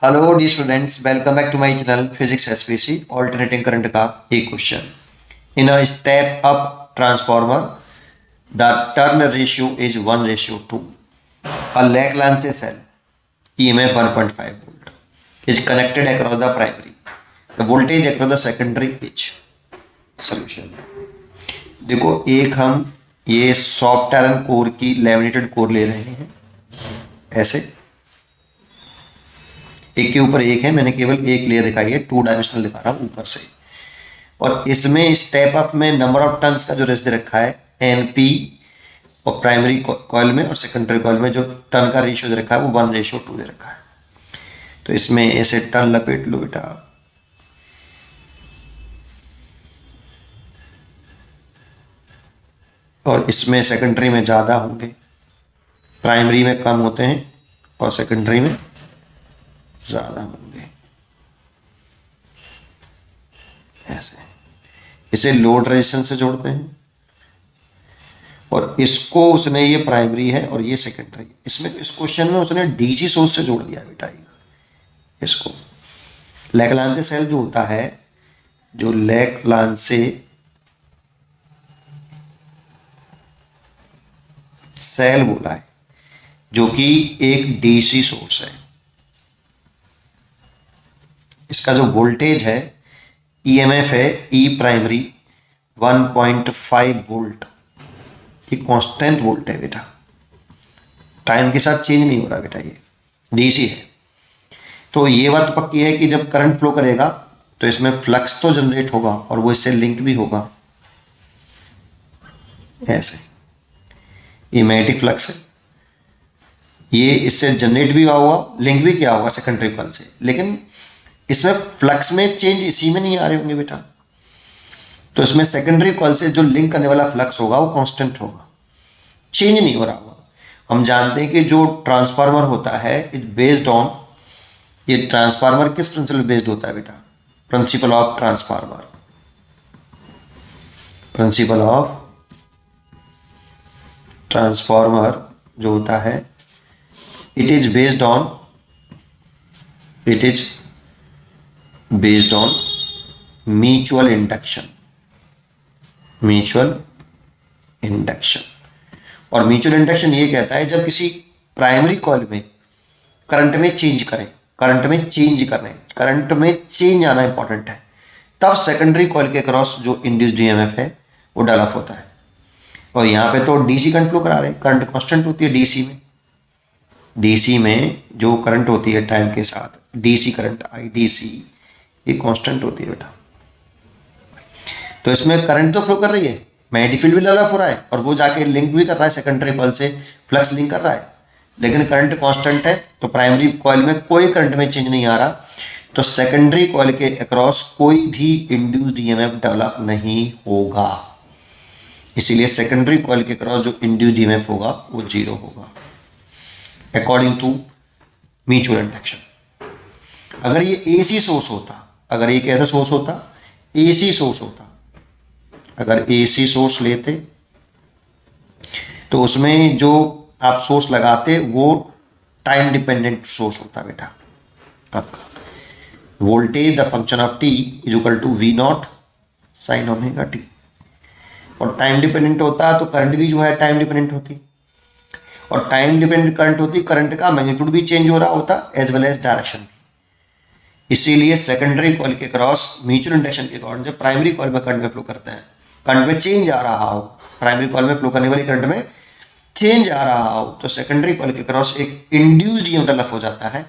Hello the students, welcome back to my channel physics SPC alternating current का एक question. In a step up transformer the turn ratio is 1:2। A Leclanche cell EMF 1.5 volt is connected across the primary. The voltage across the secondary is solution। देखो, एक हम ये soft iron core की laminated core ले रहे हैं, ऐसे एक के ऊपर एक है। मैंने केवल एक लेयर दिखाई है, 2 डायमेंशनल दिखा रहा हूं ऊपर से। और इसमें स्टेप अप में नंबर ऑफ टर्न्स का जो रेशियो दे रखा है NP, और प्राइमरी कॉइल में और सेकेंडरी कॉइल में जो टर्न का रेशियो दे रखा है वो 1:2 दे रखा है। तो इसमें ऐसे टर्न लपेट लो बेटा, और इसमें सेकेंडरी में ज़्यादा होंगे, प्राइमरी में कम होते हैं और सेकेंडरी में ज़्यादा होंगे। ऐसे इसे लोड रेजिस्टेंस से जोड़ते हैं, और इसको उसने, ये प्राइमरी है और ये सेकेंडरी। इसमें इस क्वेश्चन में उसने DC सोर्स से जोड़ दिया बेटा। इसको लैग्रांज सेल जो होता है, जो लैग्रांज सेल बोला है, जो कि एक DC सोर्स है। इसका जो वोल्टेज है, EMF है E प्राइमरी 1.5 वोल्ट। ये कांस्टेंट वोल्ट है बेटा, टाइम के साथ चेंज नहीं हो रहा बेटा, ये DC है। तो ये बात पक्की है कि जब करंट फ्लो करेगा तो इसमें फ्लक्स तो जनरेट होगा और वो इससे लिंक भी होगा। ऐसे ये मैग्नेटिक फ्लक्स है, ये इससे जनरेट भी हुआ होगा, लिंक भी किया होगा सेकेंडरी कॉइल से। लेकिन इसमें फ्लक्स में चेंज इसी में नहीं आ रहे होंगे बेटा। तो इसमें सेकेंडरी कॉइल से जो लिंक करने वाला फ्लक्स होगा वो कांस्टेंट होगा, चेंज नहीं हो रहा होगा। हम जानते हैं कि जो ट्रांसफार्मर होता है इज बेस्ड ऑन, ये ट्रांसफार्मर किस प्रिंसिपल बेस्ड होता है बेटा? Principle of transformer. Principle of transformer जो होता है, it is based on mutual induction. Mutual induction, और म्यूचुअल इंडक्शन ये कहता है जब किसी प्राइमरी कॉइल में करंट में चेंज आना इंपॉर्टेंट है, तब सेकेंडरी कॉइल के क्रॉस जो इंड्यूस्ड EMF है वो डेवलप होता है। और यहाँ पे तो DC करंट फ्लो करा रहे हैं, करंट कांस्टेंट होती है DC में जो करंट होती है टाइम के साथ, DC करंट IDC, ये कांस्टेंट होती है बेटा। तो इसमें करंट तो फ्लो कर रही है, मैग्नेटिक फील्ड भी डेवलप हो रहा है, और वो जाके लिंक भी कर रहा है सेकेंडरी कॉइल से, फ्लक्स लिंक कर रहा है, लेकिन करंट कांस्टेंट है। तो प्राइमरी कॉइल में कोई करंट में चेंज नहीं आ रहा, तो सेकेंडरी कॉइल के अक्रॉस कोई भी इंड्यूस्ड EMF डेवलप नहीं होगा। इसीलिए सेकेंडरी कॉइल के अक्रॉस जो इंड्यूस्ड EMF होगा वो 0 होगा, अकॉर्डिंग टू म्यूचुअल इंडक्शन। अगर ये AC सोर्स होता, अगर एक ऐसा सोर्स होता, AC सोर्स होता, अगर AC सोर्स लेते तो उसमें जो आप सोर्स लगाते वो टाइम डिपेंडेंट सोर्स होता बेटा आपका। Voltage the function of T is equal to V0 sine omega T। और टाइम डिपेंडेंट होता तो करंट भी जो है टाइम डिपेंडेंट होती, और टाइम डिपेंडेंट करंट होती, करंट का मैग्नीट्यूड भी चेंज हो रहा होता एज वेल एज डायरेक्शन भी। इसीलिए सेकेंडरी कॉइल के क्रॉस म्यूचुअल इंडक्शन के कारण जब प्राइमरी कॉइल में करंट में फ्लो करते हैं, करंट में चेंज आ रहा हो, प्राइमरी कॉइल में फ्लो करने वाली करंट में चेंज आ रहा हो, तो सेकेंडरी कॉइल के क्रॉस एक इंड्यूस्ड EMF डेवलप हो जाता है।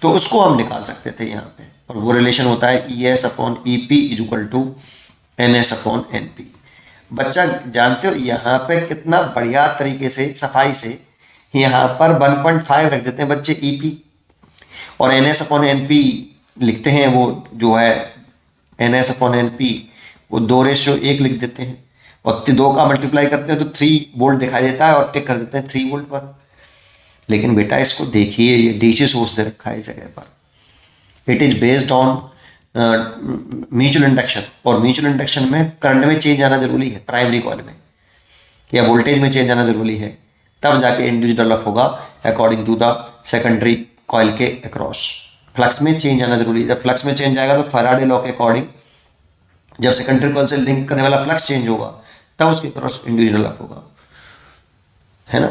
तो उसको हम निकाल सकते थे यहाँ पे, और वो रिलेशन होता है ES/EP is equal to NS/NP। बच्चा जानते हो यहाँ पे कितना बढ़िया तरीके से सफाई से यहाँ पर 1.5 रख देते हैं बच्चे EP, और NS/NP लिखते हैं, वो जो है NS/NP वो 2:1 लिख देते हैं, और 2 का मल्टीप्लाई करते हैं तो 3 वोल्ट दिखाई देता है, और टिक कर देते हैं 3 वोल्ट पर। लेकिन बेटा इसको देखिए, ये DC सोर्स दे रखा है इस जगह पर। It is based on mutual induction, और म्यूचुअल इंडक्शन में करंट में चेंज आना जरूरी है प्राइमरी कॉइल में, या वोल्टेज में चेंज आना जरूरी है, तब जाके इंड्यूस डेवलप होगा according to the secondary coil के अक्रॉस। फ्लक्स में चेंज आना जरूरी है। जब फ्लक्स में चेंज आएगा तो फैराडे लॉ के अकॉर्डिंग जब सेकेंडरी कॉइल से लिंक करने वाला फ्लक्स चेंज होगा तब उसके क्रॉस इंडिविजुअल लॉक होगा, है ना।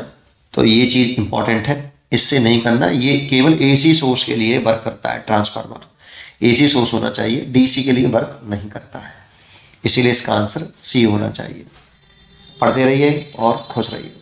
तो ये चीज इंपॉर्टेंट है, इससे नहीं करना। ये केवल एसी सोर्स के लिए वर्क करता है ट्रांसफार्मर, एसी सोर्स होना चाहिए, डीसी के लिए वर्क नहीं करता है। इसीलिए इसका आंसर सी होना चाहिए। पढ़ते रहिए और खुश रहिए।